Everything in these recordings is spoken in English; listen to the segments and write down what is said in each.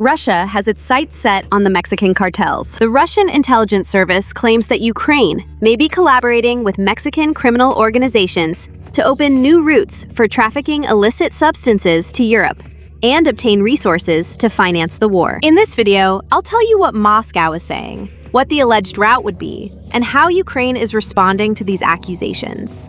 Russia has its sights set on the Mexican cartels. The Russian intelligence service claims that Ukraine may be collaborating with Mexican criminal organizations to open new routes for trafficking illicit substances to Europe and obtain resources to finance the war. In this video, I'll tell you what Moscow is saying, what the alleged route would be, and how Ukraine is responding to these accusations.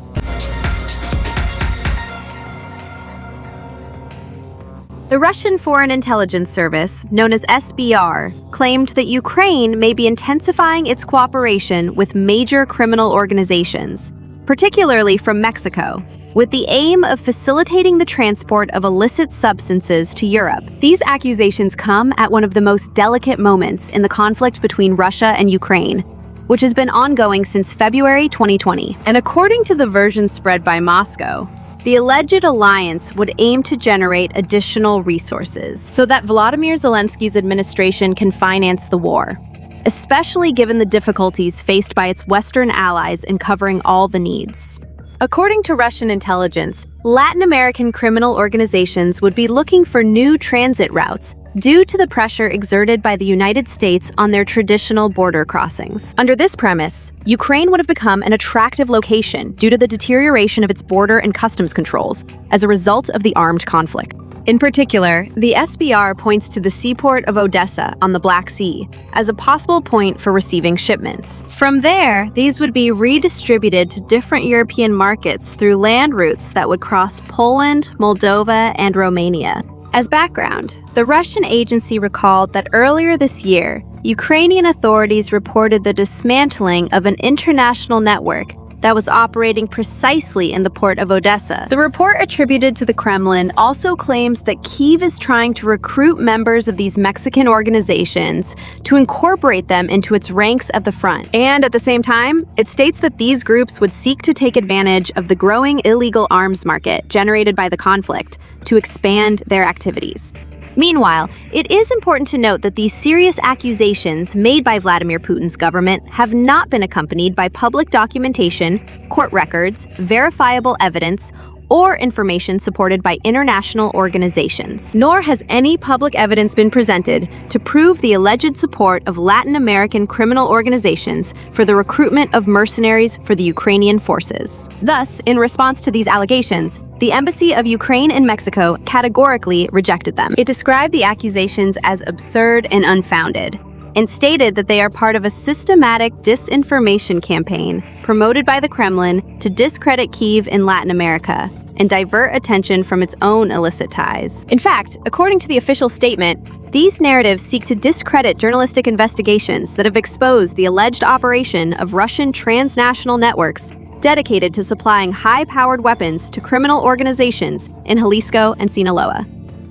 The Russian Foreign Intelligence Service, known as SBR, claimed that Ukraine may be intensifying its cooperation with major criminal organizations, particularly from Mexico, with the aim of facilitating the transport of illicit substances to Europe. These accusations come at one of the most delicate moments in the conflict between Russia and Ukraine, which has been ongoing since February 2020. And according to the version spread by Moscow, the alleged alliance would aim to generate additional resources so that Volodymyr Zelensky's administration can finance the war, especially given the difficulties faced by its Western allies in covering all the needs. According to Russian intelligence, Latin American criminal organizations would be looking for new transit routes due to the pressure exerted by the United States on their traditional border crossings. Under this premise, Ukraine would have become an attractive location due to the deterioration of its border and customs controls as a result of the armed conflict. In particular, the SBR points to the seaport of Odessa on the Black Sea as a possible point for receiving shipments. From there, these would be redistributed to different European markets through land routes that would cross Poland, Moldova, and Romania. As background, the Russian agency recalled that earlier this year, Ukrainian authorities reported the dismantling of an international network that was operating precisely in the port of Odessa. The report attributed to the Kremlin also claims that Kyiv is trying to recruit members of these Mexican organizations to incorporate them into its ranks at the front. And at the same time, it states that these groups would seek to take advantage of the growing illegal arms market generated by the conflict to expand their activities. Meanwhile, it is important to note that these serious accusations made by Vladimir Putin's government have not been accompanied by public documentation, court records, verifiable evidence, or information supported by international organizations. Nor has any public evidence been presented to prove the alleged support of Latin American criminal organizations for the recruitment of mercenaries for the Ukrainian forces. Thus, in response to these allegations, the Embassy of Ukraine in Mexico categorically rejected them. It described the accusations as absurd and unfounded, and stated that they are part of a systematic disinformation campaign promoted by the Kremlin to discredit Kyiv in Latin America and divert attention from its own illicit ties. In fact, according to the official statement, these narratives seek to discredit journalistic investigations that have exposed the alleged operation of Russian transnational networks dedicated to supplying high-powered weapons to criminal organizations in Jalisco and Sinaloa.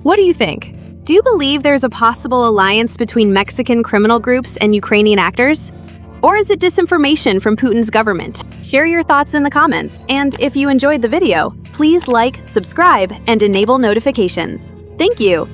What do you think? Do you believe there's a possible alliance between Mexican criminal groups and Ukrainian actors? Or is it disinformation from Putin's government? Share your thoughts in the comments, and if you enjoyed the video, please like, subscribe, and enable notifications. Thank you!